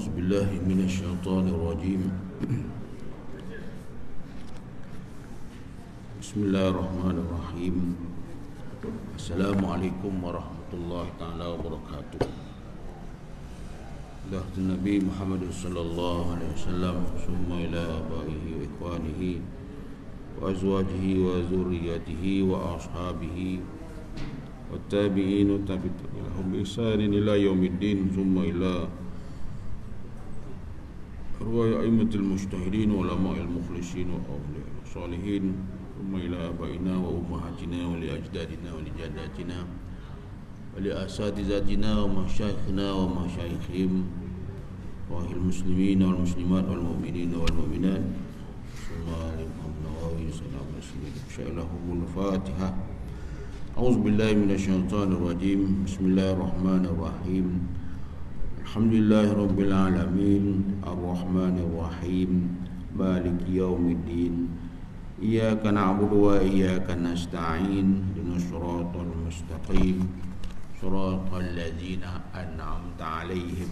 أعوذ بالله من الشيطان الرجيم. بسم الله الرحمن الرحيم. السلام عليكم ورحمة الله تعالى وبركاته. ذات النبي محمد صلى الله عليه وسلم ثم إلى آبائه وإخوانه وأزواجه وذريته وأصحابه والتابعين وتابعين لهم بإحسان إلى يوم الدين ثم إلى أرواح أئمة المجتهدين وعلماء المخلصين وأولياء الصالحين ثم إلى آبائنا وأمهاتنا ولأجدادنا ولجداتنا ولأساتذتنا ومشايخنا ومشايخهم والمسلمين والمسلمات والمؤمنين والمؤمنات ثم للإمام النووي سلام المسلمين شألهم الفاتحة. أعوذ بالله من الشيطان الرجيم. بسم الله الرحمن الرحيم. الحمد لله رب العالمين الرحمن الرحيم مالك يوم الدين إياك نعبد وإياك نستعين اهدنا الصراط المستقيم صراط الذين أنعمت عليهم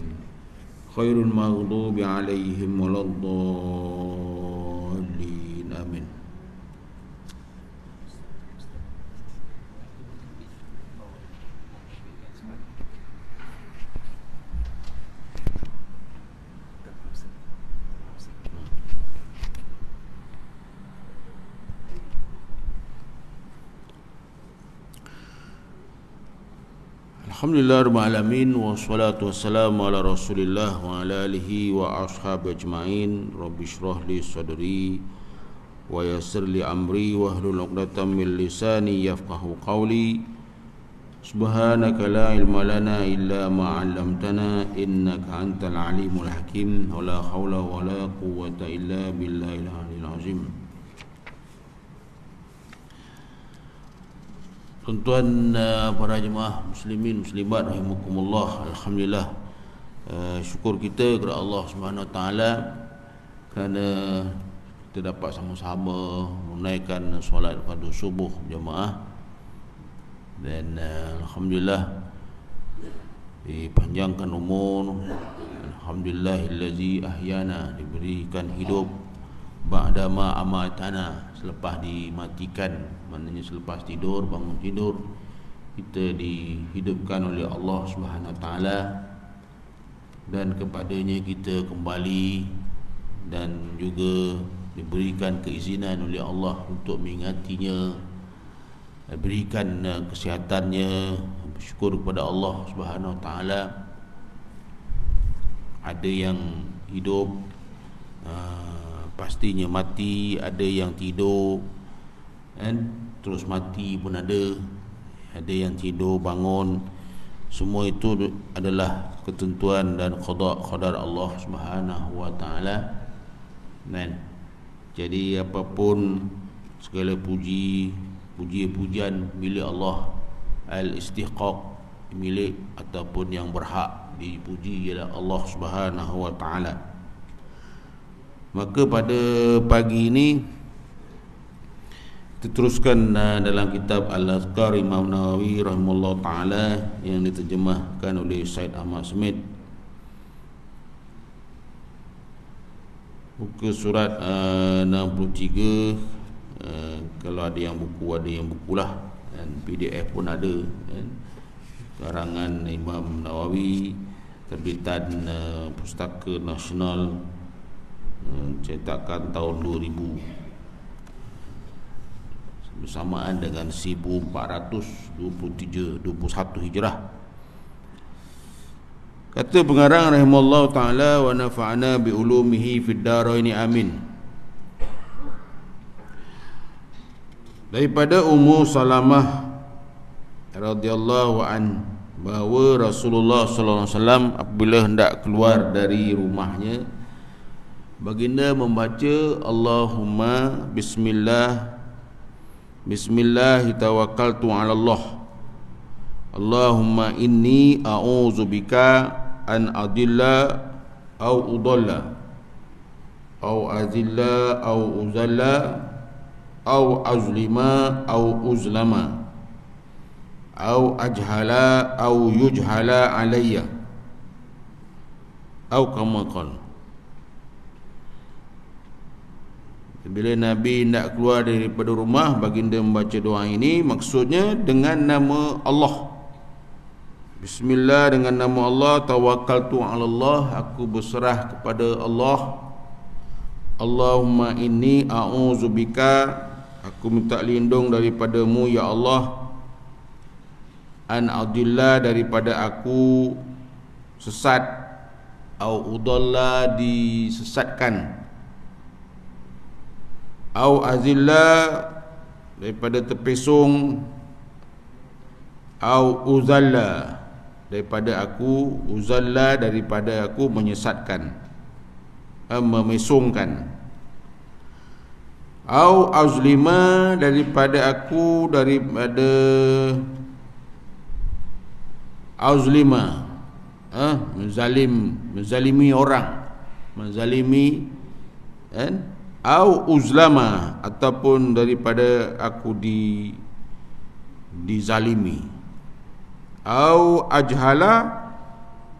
غير المغضوب عليهم ولا الضالين آمين. Alhamdulillah rabbil alamin wassalatu wassalamu ala Rasulillah wa ala alihi wa ashabi ajmain. Rabbi shrah li sadri wa yassir li amri wa hlul 'uqdatam min lisani yafqahu qawli. Subhanaka la ilma lana illa ma 'allamtana innaka antal alimul hakim. Wa la haula wa la quwwata illa billahil aliyyil azim. Tuan-tuan para jemaah muslimin muslimat rahimakumullah, alhamdulillah, syukur kita kepada Allah Subhanahu Wa Taala kerana kita dapat sama-sama menunaikan solat pada subuh berjemaah dan alhamdulillah dipanjangkan umur. Alhamdulillahillazi ahyana, diberikan hidup ba'dama amatana, selepas dimatikan, maknanya selepas tidur, bangun tidur, kita dihidupkan oleh Allah Subhanahu Wa Taala dan kepadanya kita kembali, dan juga diberikan keizinan oleh Allah untuk mengingatinya, berikan kesihatannya. Bersyukur kepada Allah Subhanahu Wa Taala. Ada yang hidup, pastinya mati, ada yang tidur dan terus mati pun ada yang tidur bangun. Semua itu adalah ketentuan dan qadar Allah Subhanahu Wa Taala. Dan jadi apapun segala puji-pujian milik Allah, al-istiqaq, milik ataupun yang berhak dipuji ialah Allah Subhanahu Wa Taala. Maka pada pagi ini kita teruskan dalam kitab Al-Azkar Imam Nawawi rahimahullah ta'ala yang diterjemahkan oleh Syed Ahmad Smith. Buku surat 63. Kalau ada yang buku, ada yang bukulah, dan PDF pun ada, karangan Imam Nawawi, terbitan Pustaka Nasional, cetakan tahun 2000, bersamaan dengan 1421 Hijrah. Kata pengarang rahimahullah ta'ala, wa nafa'ana bi ulumihi fid daraini amin. Daripada Ummu Salamah radhiyallahu an, bahawa Rasulullah sallallahu alaihi wasallam apabila hendak keluar dari rumahnya, baginda membaca Allahumma Bismillahi tawakkaltu ala Allah. Allahumma inni a'udzubika an adilla au udalla au azilla au uzalla au azlima au uzlama au ajhala au yujhala alayya Au kama qala. Bila Nabi hendak keluar daripada rumah, baginda membaca doa ini, maksudnya dengan nama Allah. Bismillah, dengan nama Allah, tawakkaltu 'ala Allah, aku berserah kepada Allah. Allahumma inni a'udzubika, aku minta lindung daripadamu ya Allah, an adilla, daripada aku sesat, au udalla, disesatkan, au azilla, daripada terpesong, au uzalla, daripada aku, uzalla, daripada aku menyesatkan, memesongkan, au azlima, daripada aku, daripada azlima, menzalimi orang, menzalimi, kan? Au uzlama, ataupun daripada aku dizalimi, au ajhala,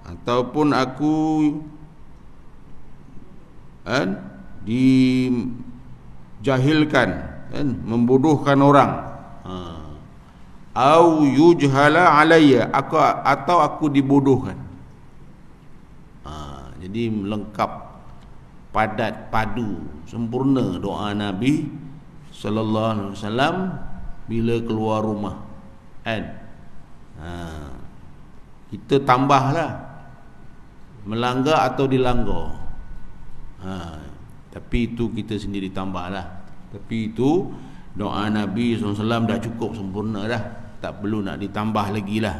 ataupun aku dijahilkan, membodohkan orang, au yujhala alayya, atau aku dibodohkan. Jadi lengkap, padat, padu, sempurna doa Nabi sallallahu alaihi wasallam bila keluar rumah, kan? Kita tambahlah melanggar atau dilanggar, tapi itu kita sendiri tambahlah. Tapi itu doa Nabi SAW dah cukup sempurna dah, tak perlu nak ditambah lagi lah.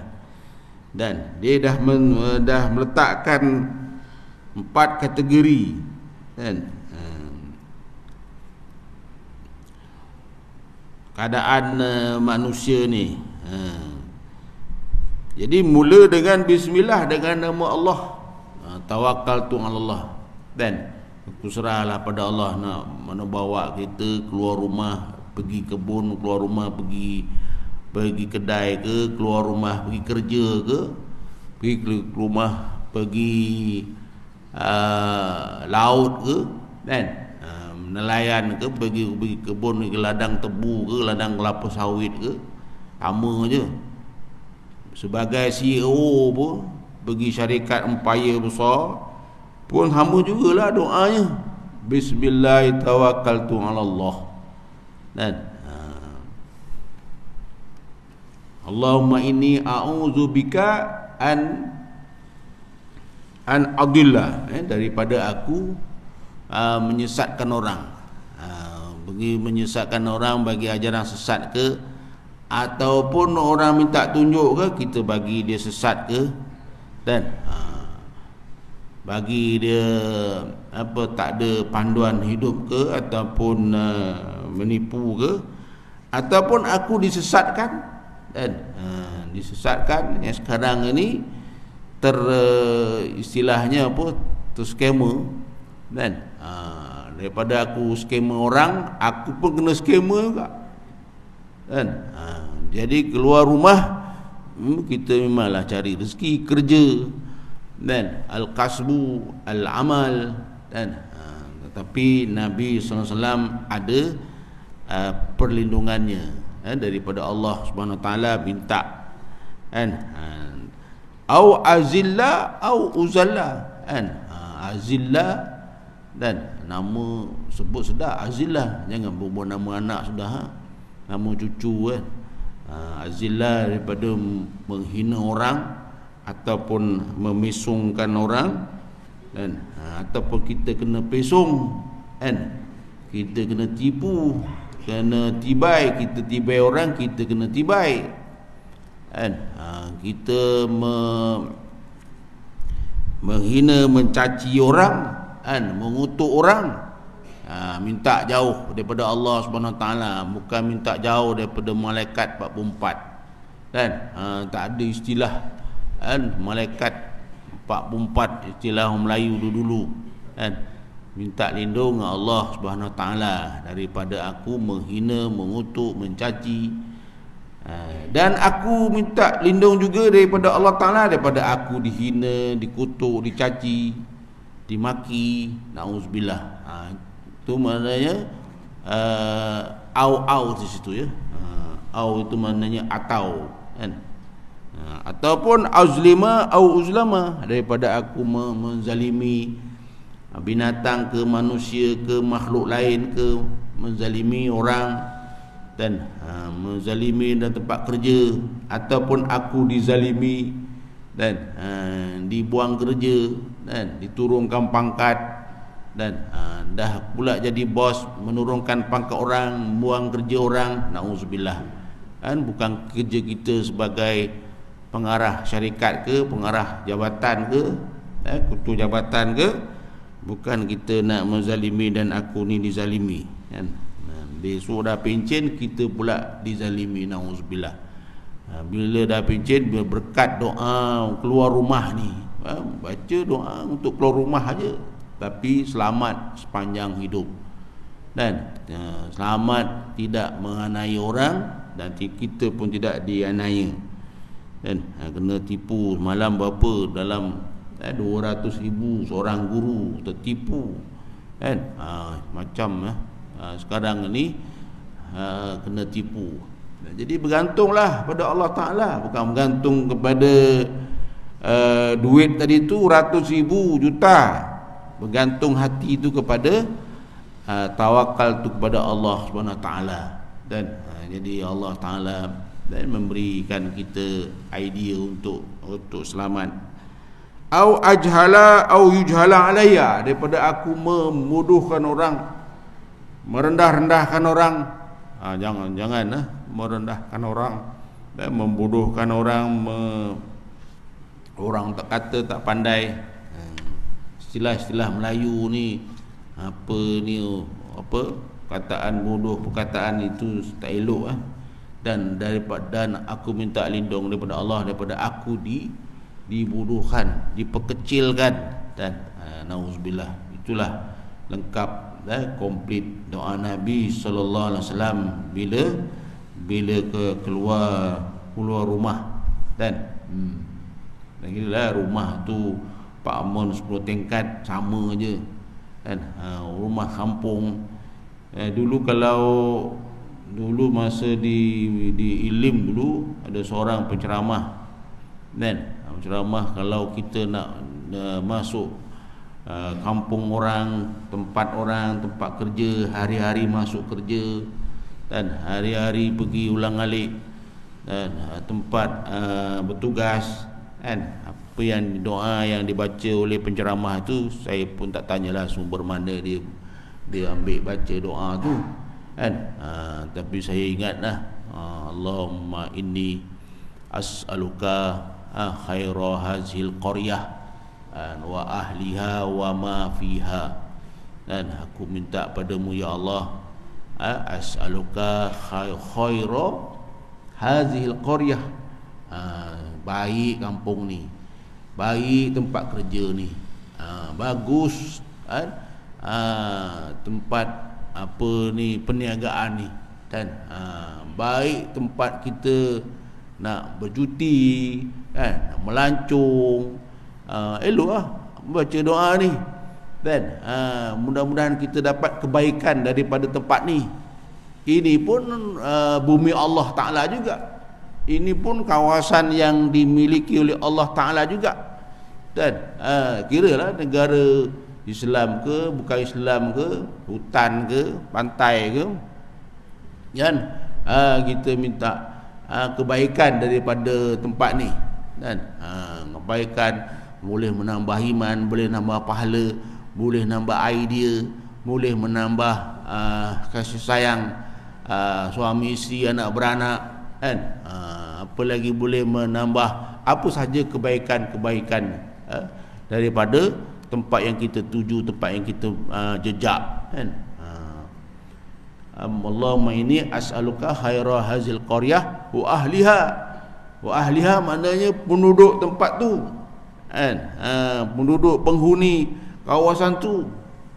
Dan dia dah meletakkan 4 kategori, kan? Keadaan manusia ni. Jadi mula dengan bismillah, dengan nama Allah, tawakkaltu 'ala Allah, dan aku serahlah pada Allah. Nak mana bawa kita keluar rumah, pergi kebun, keluar rumah pergi kedai ke, keluar rumah pergi kerja ke, pergi ke rumah pergi laut ke, kan? Nelayan ke, pergi kebun, ke ladang tebu ke, ladang kelapa sawit ke, sama je. Sebagai CEO pun, pergi syarikat empayar besar pun sama jugalah doanya, bismillah tawakkaltu 'ala Allah, dan Allahumma inni a'udzubika an adillah, daripada aku menyesatkan orang, bagi menyesatkan orang, bagi ajaran sesat ke, ataupun orang minta tunjuk ke, kita bagi dia sesat ke, dan bagi dia tak ada panduan hidup ke, ataupun menipu ke, ataupun aku disesatkan, dan disesatkan yang sekarang ini istilahnya apa, terskamer, dan daripada aku skamer orang, aku pun kena skamer juga, kan? Jadi keluar rumah, kita memanglah cari rezeki, kerja, dan al-kasbu, al-amal, dan tetapi Nabi SAW ada perlindungannya daripada Allah Subhanahu Wa Taala, minta, kan? Au azilla au uzalla, kan? Azilla, dan nama sebut sudah azillah, jangan buat nama anak sudah, nama cucu, kan? Azillah, daripada menghina orang ataupun memesongkan orang, dan ataupun kita kena pesong, kan? Kita kena tipu, kena tibai, kita tibai orang, kita kena tibai, kan? Kita menghina, mencaci orang, kan? Mengutuk orang, minta jauh daripada Allah Subhanahu Wa Taala, bukan minta jauh daripada malaikat 44, kan? Tak ada istilah, kan, malaikat 44, istilah orang Melayu dulu, kan? Minta lindung Allah Subhanahu Wa Taala daripada aku menghina, mengutuk, mencaci, dan aku minta lindung juga daripada Allah Taala daripada aku dihina, dikutuk, dicaci, dimaki, nauzubillah. Itu maknanya au di situ ya. Au itu maknanya atau, kan? Ataupun azlima au uzlama, daripada aku menzalimi binatang ke, manusia ke, makhluk lain ke, menzalimi orang, dan menzalimi dalam tempat kerja, ataupun aku dizalimi dan dibuang kerja dan diturunkan pangkat, dan dah pula jadi bos, menurunkan pangkat orang, buang kerja orang, nauzubillah. Kan bukan kerja kita sebagai pengarah syarikat ke, pengarah jabatan ke, ketua jabatan ke, bukan kita nak menzalimi dan aku ni dizalimi, kan? Dia suruh dah pencen, kita pula dizalimi, nauzubillah. Bila dah pencen, berkat doa keluar rumah ni, baca doa untuk keluar rumah aja, tapi selamat sepanjang hidup, dan selamat tidak menganiaya orang, dan kita pun tidak dianiaya. Dan kena tipu malam berapa, dalam 200,000 seorang guru tertipu, kan? Macam sekarang ni kena tipu. Jadi bergantunglah pada Allah Ta'ala, bukan bergantung kepada duit tadi tu ratus ribu, juta. Bergantung hati itu kepada tawakal tu kepada Allah Subhanahu Wa Ta'ala. Dan jadi Allah Ta'ala dan memberikan kita idea untuk selamat. Au ajhala au yujhala alayya, daripada aku memuduhkan orang, merendah-rendahkan orang. Jangan merendahkan orang dan membodohkan orang, orang tak kata tak pandai. Istilah-istilah Melayu ni apa perkataan bodoh, perkataan itu tak elok. Dan aku minta lindung daripada Allah, daripada aku dibodohkan, diperkecilkan, dan nauzubillah. Itulah lengkap dan komplit doa Nabi sallallahu alaihi wasallam bila keluar rumah. Dan rumah tu Pak Amon 10 tingkat sama je, kan? Rumah kampung. Dulu masa di Ilim dulu ada seorang penceramah, dan penceramah kalau kita nak masuk kampung orang, tempat kerja, hari-hari masuk kerja, dan hari-hari pergi ulang-alik, dan tempat bertugas, kan? Apa yang doa yang dibaca oleh penceramah itu, saya pun tak tanyalah sumber mana dia ambil baca doa tu, kan? Tapi saya ingatlah, Allahumma inni as'aluka khaira hazil qaryah wa ahliha wa ma fiha, dan aku minta padamu ya Allah, as'aluka khaira hazil qaryah, baik kampung ni, baik tempat kerja ni, bagus, kan? Tempat apa ni perniagaan ni, dan baik tempat kita nak bercuti, kan, nak melancong, eloklah baca doa ni, dan mudah-mudahan kita dapat kebaikan daripada tempat ni. Ini pun bumi Allah Ta'ala juga, ini pun kawasan yang dimiliki oleh Allah Ta'ala juga. Dan kiralah negara Islam ke, bukan Islam ke, hutan ke, pantai ke, kan? Kita minta kebaikan daripada tempat ni, dan kebaikan boleh menambah iman, boleh menambah pahala, boleh menambah idea, boleh menambah kasih sayang suami isteri, anak beranak, kan? Apa lagi boleh menambah apa saja kebaikan-kebaikan daripada tempat yang kita tuju, tempat yang kita jejak, kan? Allahumma inni as'aluka khaira hazil qaryah wa ahliha. Wa ahliha maknanya penduduk tempat tu, kan? Penduduk penghuni kawasan tu,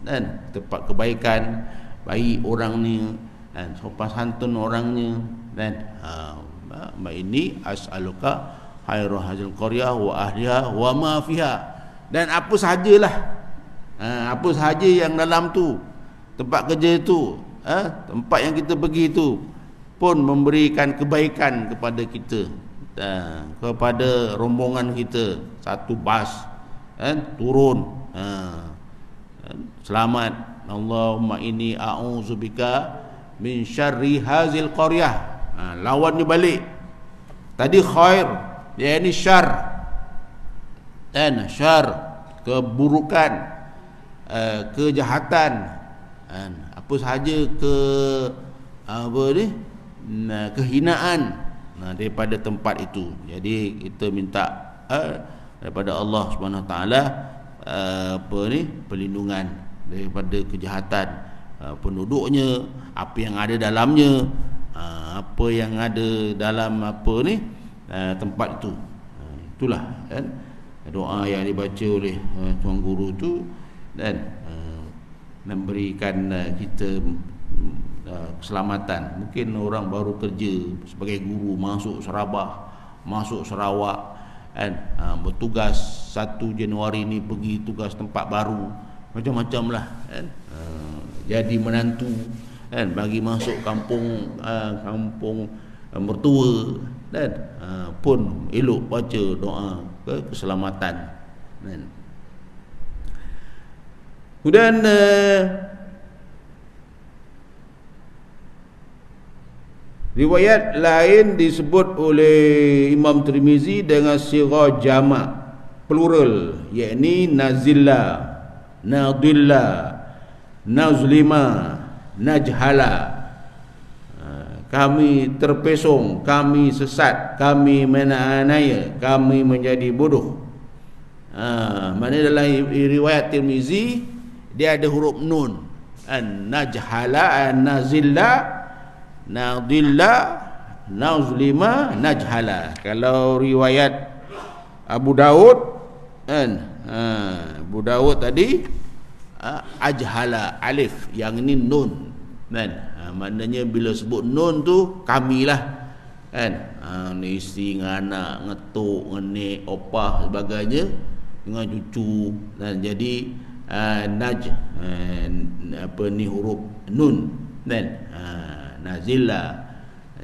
dan tempat kebaikan, baik orang ni, dan sopan santun orangnya, dan ini as'aluka khaira hazil qaryah wa ahliha wa ma fiha, dan apa sajalah Apa sahaja yang dalam tu, tempat kerja tu, tempat yang kita pergi tu pun memberikan kebaikan kepada kita, kepada rombongan kita. Satu bas turun, selamat, Allahumma inni a'udzubika min syarri hazil qaryah. Lawan dia balik. Tadi khair, dia ini syar, dan syar, keburukan, kejahatan, apa sahaja kehinaan daripada tempat itu. Jadi kita minta daripada Allah Subhanahu Wa Taala perlindungan daripada kejahatan penduduknya, apa yang ada dalamnya, apa yang ada dalam tempat itu. Itulah kan doa yang dibaca oleh tuan guru tu, dan memberikan kita keselamatan. Mungkin orang baru kerja sebagai guru, masuk Sabah, masuk Sarawak, bertugas 1 Januari ni pergi tugas tempat baru, macam-macam lah kan. Jadi menantu kan, bagi masuk kampung mertua, dan pun elok baca doa keselamatan kan. Kemudian riwayat lain disebut oleh Imam Tirmizi dengan sirah jamak plural, yakni nazilla, nadilla, nazlima, najhala. Kami terpesong, kami sesat, kami menaniaya, kami menjadi bodoh. Mana dalam riwayat Tirmizi dia ada huruf nun, najhala, nazilla, nadilla, nazlima, najhala. Kalau riwayat Abu Daud Abu Daud tadi ajhala, alif, yang ini nun kan. Maknanya bila sebut nun tu kamilah kan. Isteri dengan anak, ngetuk, ngenik, opah sebagainya, dengan cucu, dan jadi huruf nun kan. Nazilla,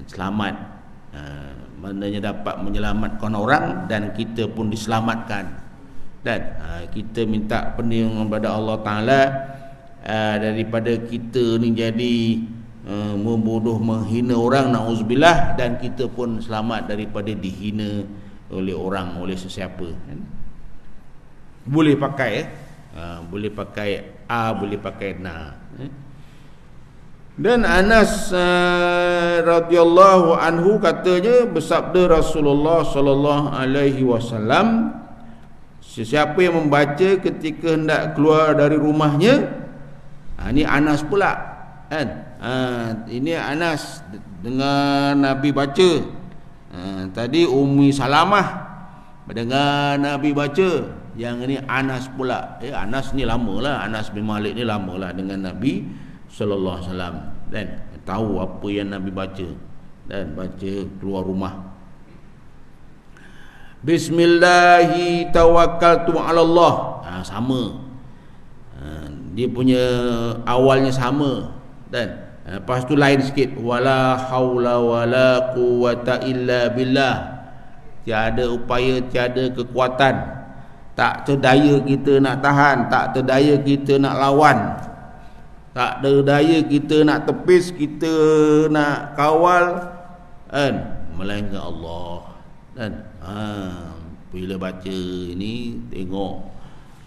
selamat, maknanya dapat menyelamatkan orang, dan kita pun diselamatkan. Dan kita minta perlindungan kepada Allah Ta'ala daripada kita ni jadi membodoh, menghina orang, na'udzubillah, dan kita pun selamat daripada dihina oleh orang, oleh sesiapa kan? Boleh pakai boleh pakai boleh pakai na. Dan Anas radhiyallahu anhu katanya, bersabda Rasulullah sallallahu alaihi wasallam, sesiapa yang membaca ketika hendak keluar dari rumahnya, ini Anas pula kan. Ini Anas dengan Nabi baca. Tadi Ummi Salamah mendengar Nabi baca. Yang ini Anas pula. Anas ni lamalah, Anas bin Malik ni lamalah dengan Nabi sallallahu alaihi wasallam, dan tahu apa yang Nabi baca, dan baca keluar rumah. Bismillahi tawakkaltu 'ala Allah. Sama. Dia punya awalnya sama, dan lepas tu lain sikit, wala haula wala quwata illa billah. Tiada upaya, tiada kekuatan, tak terdaya kita nak tahan, tak terdaya kita nak lawan, tak terdaya kita nak tepis, kita nak kawal kan, melainkan Allah. Dan bila baca ini, tengok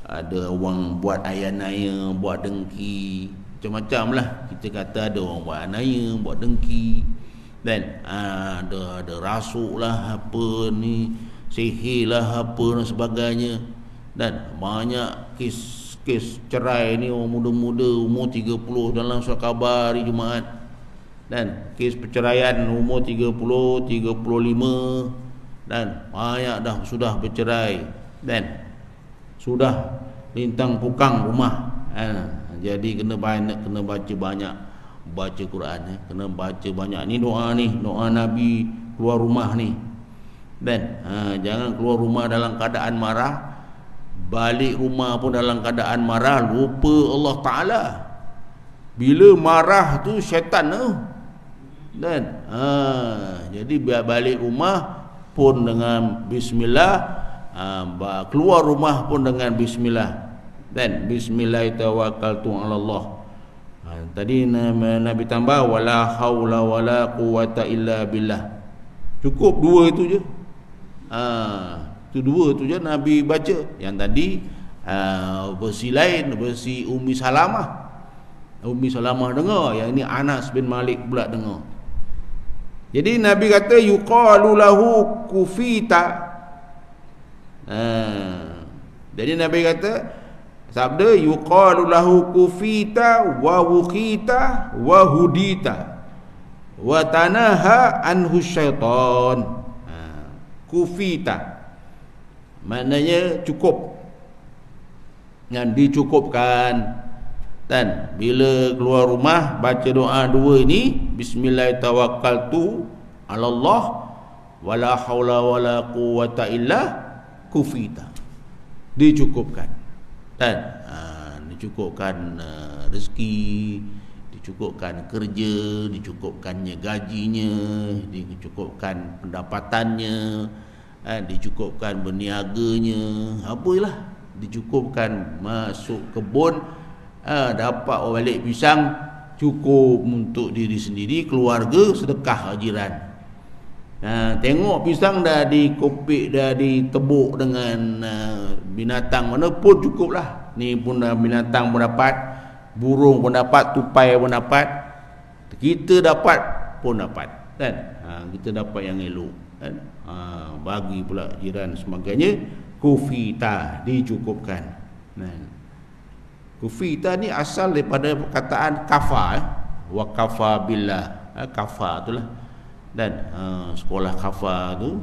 ada orang buat ayat-ayat, buat dengki, macam-macam lah. Kita kata ada orang buat ayat, buat dengki, dan ada rasuk lah, apa ni, sihir lah, apa dan sebagainya. Dan banyak kes cerai ni orang muda-muda umur 30 dalam surat khabar hari Jumaat, dan kes perceraian umur 30, 35, dan banyak dah sudah bercerai, dan sudah lintang pukang rumah. Jadi kena baca banyak, baca Quran, kena baca banyak. Ni doa Nabi keluar rumah ni. Dan jangan keluar rumah dalam keadaan marah, balik rumah pun dalam keadaan marah, lupa Allah Ta'ala. Bila marah tu syaitan tu. Dan jadi biar balik rumah pun dengan bismillah, keluar rumah pun dengan bismillah. Dan bismillahirrahmanirrahim ala Allah. Tadi Nabi tambah wala haula wala quwata illa billah. Cukup dua itu je. Itu dua tu je Nabi baca. Yang tadi versi lain, versi Ummi Salamah. Ummi Salamah dengar, yang ini Anas bin Malik pula dengar. Jadi Nabi kata yuqalu lahu kufita. Jadi Nabi kata, sabda yuqalu lahu kufita wa wuqita wa hudita wa tanaha anhu syaitan. Kufita maknanya cukup, yang dicukupkan. Dan bila keluar rumah baca doa dua ini, bismillahirrahmanirrahim ala Allah wala haula wala quwata illa kufita, dicukupkan. Dan dicukupkan rezeki, dicukupkan kerja, dicukupkannya gajinya, dicukupkan pendapatannya, dicukupkan berniaganya, apalah, dicukupkan masuk kebun, dapat balik pisang, cukup untuk diri sendiri, keluarga, sedekah jiran. Tengok pisang dah dikopik, dah ditebuk dengan binatang mana pun cukuplah. Ni pun dah binatang pun dapat, burung pun dapat, tupai pun dapat, kita dapat pun dapat. Kan? Kita dapat yang elok. Kan? Bagi pula jiran sebagainya. Kufita, dicukupkan. Kufita ni asal daripada perkataan kafa, wa kafa billah. Kafa itulah. Dan sekolah kafa tu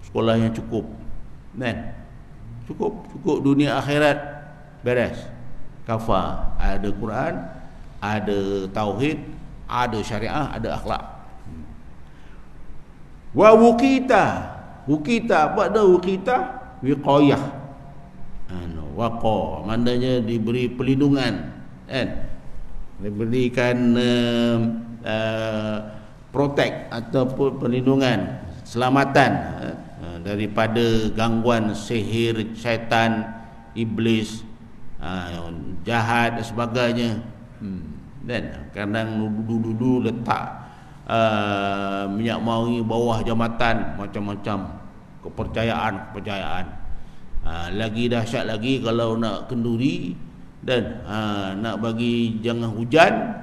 sekolah yang cukup. Dan cukup dunia akhirat beres. Kafa, ada Quran, ada tauhid, ada syariah, ada akhlak. Wa wuqita, wuqita apa dah wuqita? Wiqayah. Waqa maknanya diberi perlindungan, kan? Diberikan protect ataupun perlindungan, selamatan daripada gangguan sihir, syaitan, iblis, jahat dan sebagainya. Dan kadang dulu letak minyak wangi bawah jambatan, macam-macam kepercayaan. Lagi dahsyat lagi kalau nak kenduri dan nak bagi jangan hujan,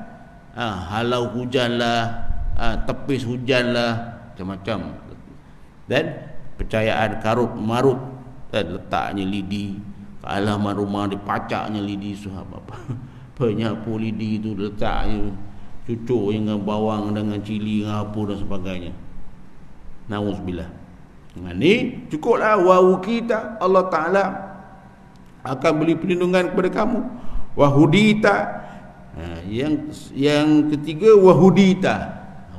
halau hujanlah, tepis hujanlah, macam-macam. Dan percayaan karut marut, dan letaknya lidi ke halaman rumah, dipacaknya lidi, apa penyapu lidi tu letaknya, cucuk dengan bawang dengan cili dengan apa dan sebagainya. Nauzubillah. Ni cukuplah. Wa kita, Allah Ta'ala akan beri perlindungan kepada kamu. Wa hudita, yang ketiga wa hudita.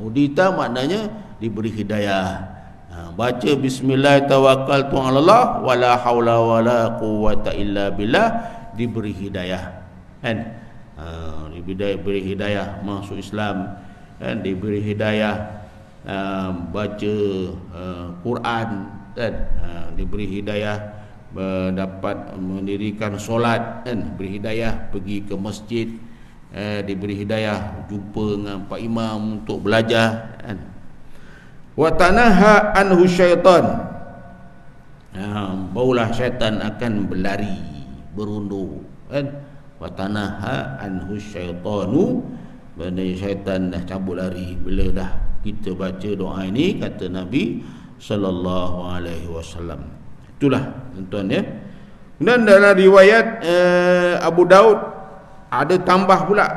Hudita maknanya diberi hidayah. Baca bismillahirrahmanirrahim ala Allah wala haula wala quwata illa billah, diberi hidayah. Kan? Diberi hidayah masuk Islam, kan? Diberi hidayah baca Quran, dan diberi hidayah dapat mendirikan solat, kan? Diberi hidayah pergi ke masjid, diberi hidayah jumpa dengan Pak Imam untuk belajar, kan? Wa tanaha anhu syaitan, baulah syaitan akan berlari, berundur, kan? Wa tanaha anhu syaitanu, benda syaitan dah cabut lari bila dah kita baca doa ini, kata Nabi sallallahu alaihi wasallam. Itulah tuan-tuan ya. Dan dalam riwayat Abu Daud ada tambah pula.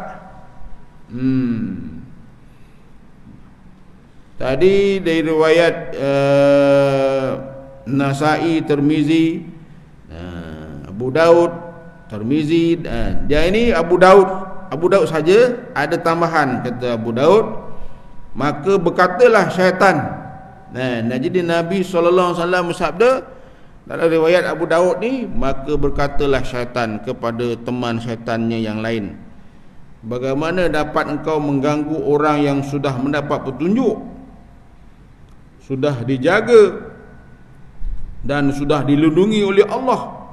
Tadi dari riwayat Nasai, Tirmizi, Abu Daud, Tirmizi, dia ini Abu Daud saja ada tambahan, kata Abu Daud. Maka berkatalah syaitan. Jadi Nabi SAW bersabda, Dalam riwayat Abu Daud ni, maka berkatalah syaitan kepada teman syaitannya yang lain, bagaimana dapat engkau mengganggu orang yang sudah mendapat petunjuk, sudah dijaga dan sudah dilindungi oleh Allah.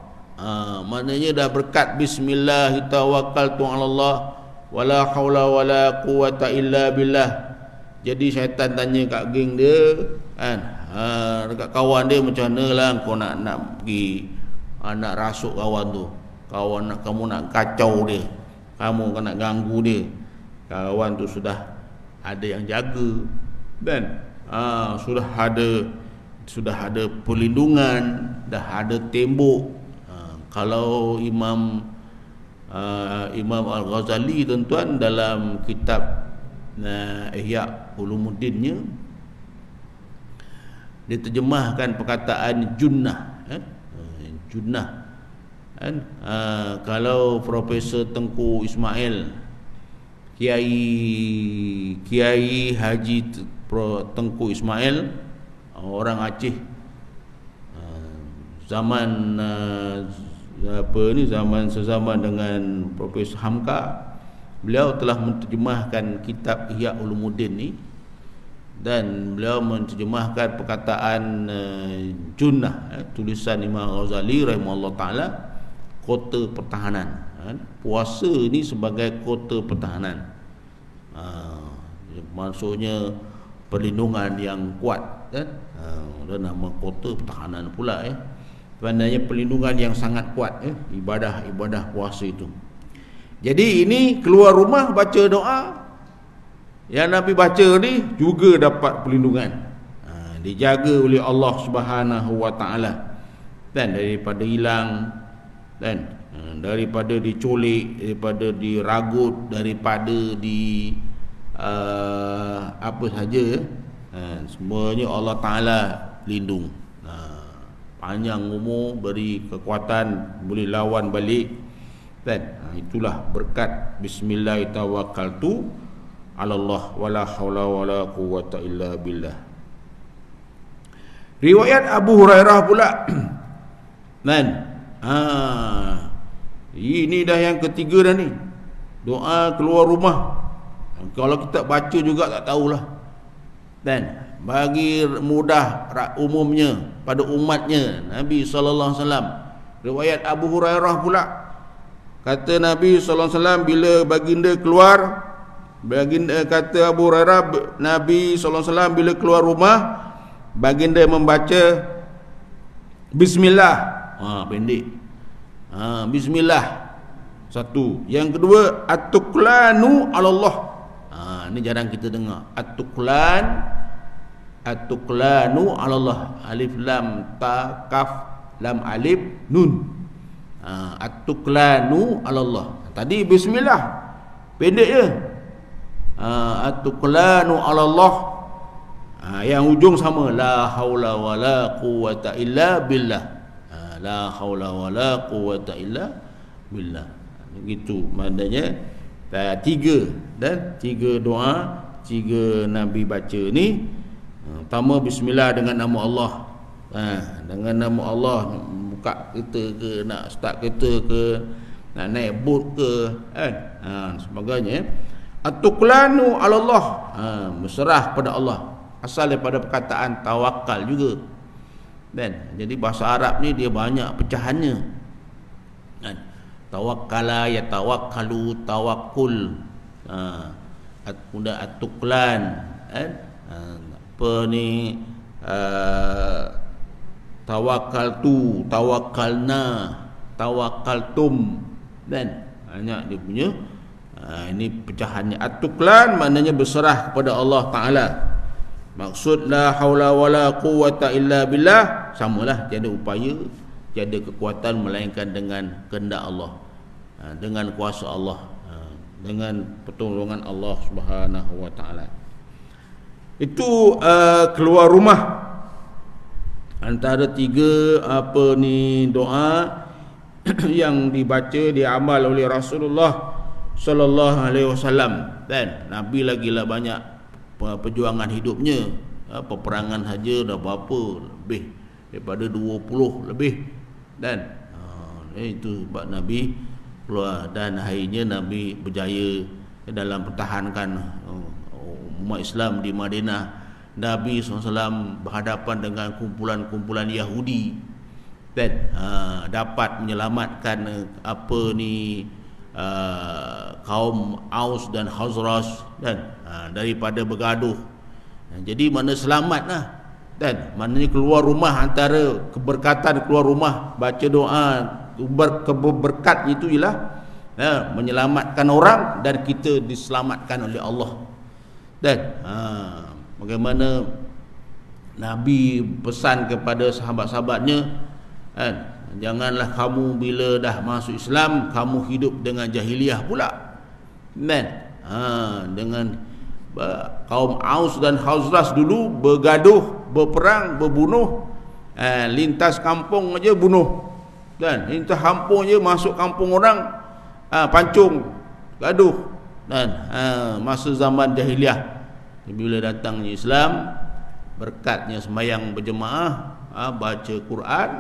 Maknanya dah berkat bismillah tawakkaltu 'ala Allah wala haula wala quwata illa billah. Jadi syaitan tanya kat geng dia kan, dekat kawan dia, macam mana lah kau nak pergi nak rasuk kawan tu, kamu nak kacau dia, kamu nak ganggu dia. Kawan tu sudah ada yang jaga dan sudah ada perlindungan, dah ada tembok. Kalau Imam Al-Ghazali tuan-tuan dalam kitab Ihya Ulumuddinnya, dia terjemahkan perkataan junnah, junnah kan. Kalau Profesor Tengku Ismail, Kiai Haji Tengku Ismail, orang Aceh, zaman zaman sezaman dengan Profesor Hamka, beliau telah menterjemahkan kitab Ihya Ulumuddin ni, dan beliau menterjemahkan perkataan junnah, tulisan Imam Ghazali rahimahullah taala, kota pertahanan. Puasa ni sebagai kota pertahanan, maksudnya perlindungan yang kuat kan. Dan nama kota pertahanan pula sebenarnya perlindungan yang sangat kuat ibadah puasa itu. Jadi ini keluar rumah baca doa yang Nabi baca ni juga dapat perlindungan, dijaga oleh Allah Subhanahu wa taala, dan daripada hilang, dan daripada diculik, daripada diragut, daripada di apa saja, semuanya Allah Ta'ala lindung. Panjang umur, beri kekuatan, boleh lawan balik, dan itulah berkat bismillah tawakkaltu 'ala Allah wala haula wala quwata illa billah. Riwayat Abu Hurairah pula kan, ini dah yang ketiga dah ni, doa keluar rumah. Kalau kita baca juga tak tahulah, dan bagi mudah umumnya pada umatnya Nabi sallallahu alaihi wasallam. Riwayat Abu Hurairah pula, kata Nabi sallallahu alaihi wasallam bila baginda keluar, kata Abu Hurairah, Nabi sallallahu alaihi wasallam bila keluar rumah, baginda membaca bismillah, pendek, bismillah satu. Yang kedua, at-tuklanu 'ala Allah. Ini jarang kita dengar, at-tuklanu 'ala Allah, alif lam ta kaf lam alif nun, at-tuklanu 'ala Allah. Tadi bismillah pendek je, at-tuklanu 'ala Allah, yang ujung sama, la haula wala quwata illa billah, la haula wala quwata illa billah. Begitu maknanya tiga, dan tiga doa, tiga Nabi baca ni. Pertama bismillah dengan nama Allah, dengan nama Allah, buka kereta ke, nak start kereta ke, nak naik boat ke kan, sebagainya. At-tuklanu 'ala Allah, berserah pada Allah, asal daripada perkataan tawakal juga kan. Jadi bahasa Arab ni dia banyak pecahannya kan. Tawakkala, ya tawakkalu, tawakkul, kemudian at-tuklan kan, apa ni, tawakkaltu, tawakkalna, tawakkaltum, dan banyak dia punya. Ini pecahannya. At-tuklan maknanya berserah kepada Allah Ta'ala. Maksud la haula wala quwata illa billah, samalah, tiada upaya, tiada kekuatan melainkan dengan kehendak Allah, dengan kuasa Allah, dengan pertolongan Allah Subhanahu wa taala. Itu keluar rumah. Antara tiga doa yang dibaca, diamal oleh Rasulullah sallallahu alaihi wasallam, dan Nabi lagilah banyak perjuangan hidupnya, peperangan saja dah berapa lebih daripada 20 lebih. Dan itu sebab Nabi keluar, dan akhirnya Nabi berjaya dalam pertahankan umat Islam di Madinah. Nabi SAW berhadapan dengan kumpulan-kumpulan Yahudi, dan dapat menyelamatkan kaum Aus dan Khazraj, dan daripada bergaduh. Jadi mana selamatlah, dan maknanya keluar rumah, antara keberkatan keluar rumah baca doa, berkat itu ialah menyelamatkan orang, dan kita diselamatkan oleh Allah. Dan bagaimana Nabi pesan kepada sahabat-sahabatnya, janganlah kamu bila dah masuk Islam kamu hidup dengan jahiliyah pula. Dengan kaum Aus dan Khazraj dulu bergaduh, berperang, berbunuh, lintas kampung aja bunuh, dan lintas kampung aja masuk kampung orang, pancung, gaduh. Dan masa zaman jahiliyah, bila datangnya Islam, berkatnya sembahyang berjemaah, baca Quran,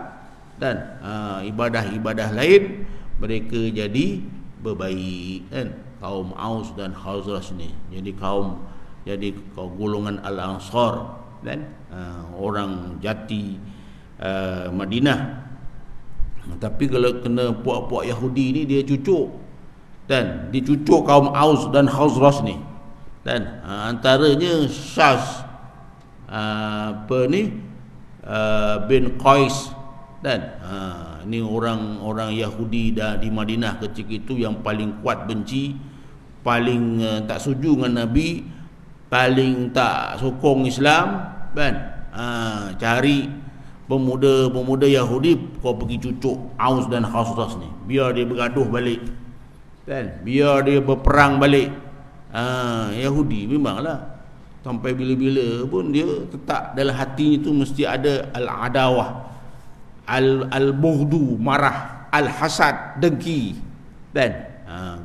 dan ibadah-ibadah lain, mereka jadi berbaik, kan? Kaum Aus dan Khazraj ni jadi kaum golongan Al-Ansar, dan orang jati Madinah. Tapi kalau kena puak-puak Yahudi ni, dia cucuk, dan dicucuk kaum Aus dan Khazraj ni. Dan antaranya Syaz bin Qais, dan ini orang Yahudi di Madinah ketika itu yang paling kuat benci, paling tak setuju dengan Nabi, paling tak sokong Islam, kan? Cari pemuda Yahudi, kau pergi cucuk Aus dan Khazraj ni, biar dia bergaduh balik, kan? Biar dia berperang balik. Yahudi memanglah sampai bila-bila pun dia tetap dalam hati itu mesti ada al-adawah, al-bughdu, marah, al-hasad, dengki, dan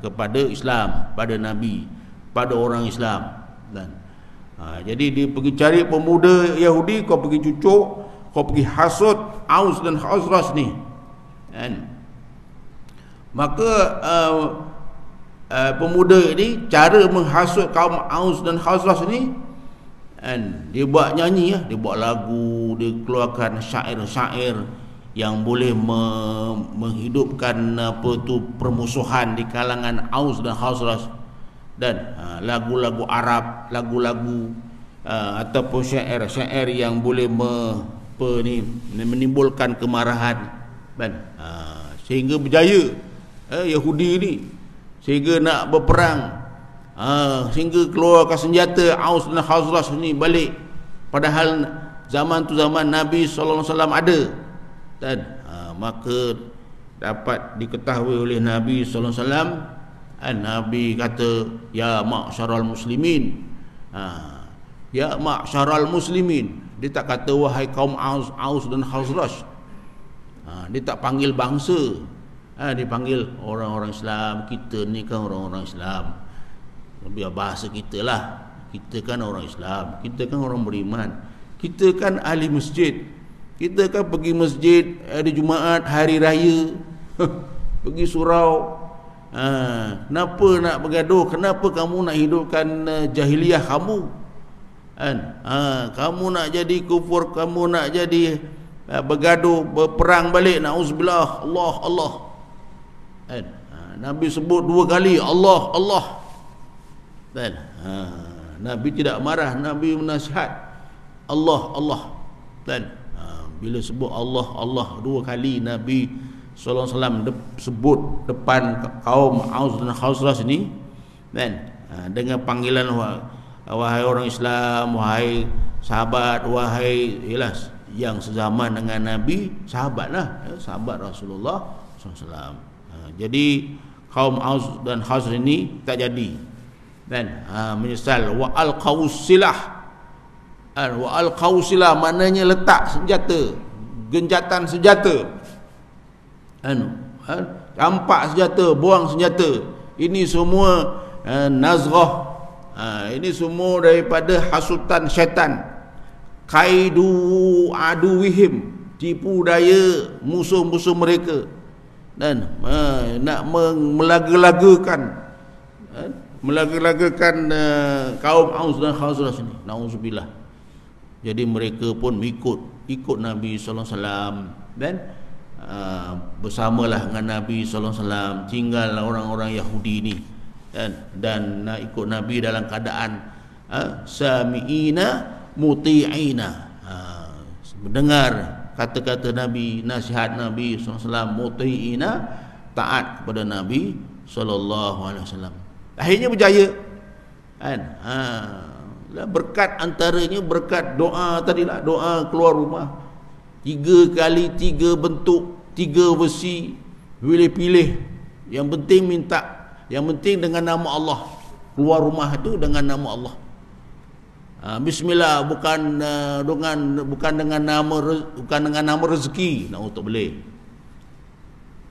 kepada Islam, pada Nabi, pada orang Islam. Dan jadi dia pergi cari pemuda Yahudi, kau pergi cucuk, kau pergi hasut Aus dan Khazraj ni, kan? Maka pemuda ni cara menghasut kaum Aus dan Khazraj ni, kan? Dia buat nyanyi, dia buat lagu, dia keluarkan syair-syair yang boleh menghidupkan permusuhan di kalangan Aus dan Khazraj, dan lagu-lagu Arab, lagu-lagu ataupun syair-syair yang boleh menimbulkan kemarahan, kan? Sehingga berjaya Yahudi ni, sehingga nak berperang, sehingga keluarkan senjata Aus dan Khazraj ni balik, padahal zaman tu zaman Nabi SAW ada. Dan maka dapat diketahui oleh Nabi SAW, Nabi kata, ya ma'syaral muslimin, ya ma'syaral muslimin. Dia tak kata wahai kaum Aus dan Khazraj, dia tak panggil bangsa, dia panggil orang-orang Islam. Kita ni kan orang-orang Islam, biar bahasa kita lah, kita kan orang Islam, kita kan orang beriman, kita kan ahli masjid, kita kan pergi masjid hari Jumaat, hari raya, pergi surau. Kenapa nak bergaduh? Kenapa kamu nak hidupkan jahiliyah kamu? Kamu nak jadi kufur, kamu nak jadi bergaduh, berperang balik, na'udzubillah, Allah. Nabi sebut 2 kali Allah, Allah. Dan Nabi tidak marah, Nabi menasihat Allah, Allah. Dan bila sebut Allah, Allah 2 kali, Nabi SAW sebut depan kaum Aus dan Khazraj ni, dan dengan panggilan wahai orang Islam, wahai sahabat, wahai yang sezaman dengan Nabi, sahabatlah, sahabat Rasulullah SAW. Jadi kaum Aus dan Khazraj ini tak jadi, dan menyesal. Wa al-qawsilah, wa al-qawsilah maknanya letak senjata, genjatan senjata, campak senjata, buang senjata. Ini semua nazghah, ini semua daripada hasutan syaitan. Kaidu aduwihim, tipu daya musuh-musuh mereka, dan nak melaga-lagakan kaum Aus dan Khazraj ni, nauzubillah. Jadi mereka pun ikut Nabi sallallahu alaihi wasallam, dan bersamalah dengan Nabi sallallahu alaihi wasallam, tinggal orang-orang Yahudi ni, dan nak ikut Nabi dalam keadaan sami'ina muti'ina, mendengar kata-kata Nabi, nasihat Nabi sallallahu alaihi wasallam, muti'ina, taat kepada Nabi sallallahu alaihi wasallam. Akhirnya berjaya, kan? Berkat antaranya berkat doa tadilah, doa keluar rumah 3 kali 3 bentuk, 3 versi, pilih-pilih. Yang penting minta, yang penting dengan nama Allah. Keluar rumah itu dengan nama Allah. Bismillah, bukan dengan nama rezeki, nak untuk boleh.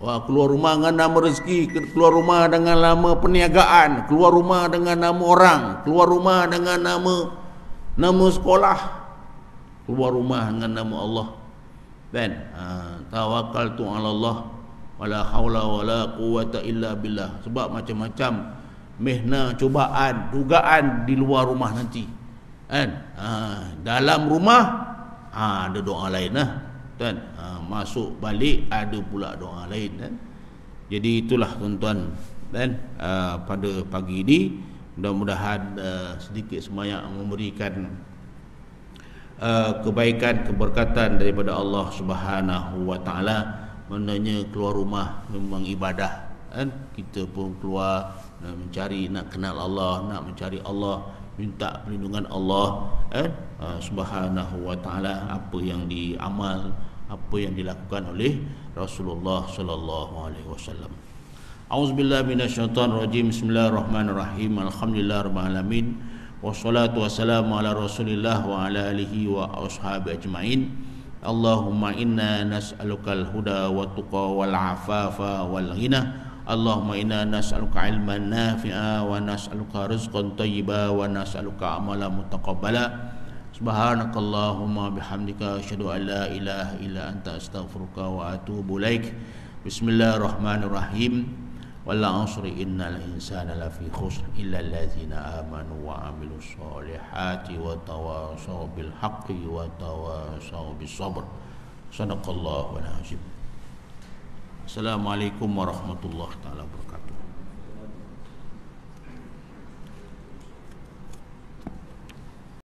Wah, keluar rumah dengan nama rezeki, keluar rumah dengan nama perniagaan, keluar rumah dengan nama orang, keluar rumah dengan nama sekolah, keluar rumah dengan nama Allah. Kan? Tawakkaltu 'ala Allah wala haula wala quwwata illa billah. Sebab macam-macam mihna, cubaan, dugaan di luar rumah nanti. Kan? Dalam rumah ada doa lain lah. Kan? Masuk balik ada pula doa lain, kan? Jadi itulah tuan-tuan, dan pada pagi ini mudah-mudahan sedikit sebanyak memberikan kebaikan, keberkatan daripada Allah Subhanahu wa taala. Maknanya keluar rumah memang ibadah, kan? Kita pun keluar mencari, nak kenal Allah, nak mencari Allah, minta perlindungan Allah, Subhanahu wa taala. Apa yang diamal, apa yang dilakukan oleh Rasulullah sallallahu alaihi wasallam. Auzubillahi minasyaitonir rajim. Bismillahirrahmanirrahim. Alhamdulillahirabbil alamin. Wassalatu wassalamu ala Rasulillah wa ala alihi wa ashabi ajmain. Allahumma inna nas'alukal huda wa tuqa wal afafa wal ghina. Allahumma inna nas'aluka ilman nafi'a wa nas'aluka rizqan thayyiba wa nas'aluka amalan mutaqabbala. Subhanakallahumma bihamdika asyhadu an la ilaha illa anta astaghfiruka wa atubu ilaik. Bismillahirrahmanirrahim. Wal 'asri innal insana lafi khusr illa allazina amanu wa 'amilus solihati wa tawasaw bil haqqi wa tawasaw bis sabr. Sadaqallahu al azim. Assalamualaikum warahmatullahi taala wabarakatuh.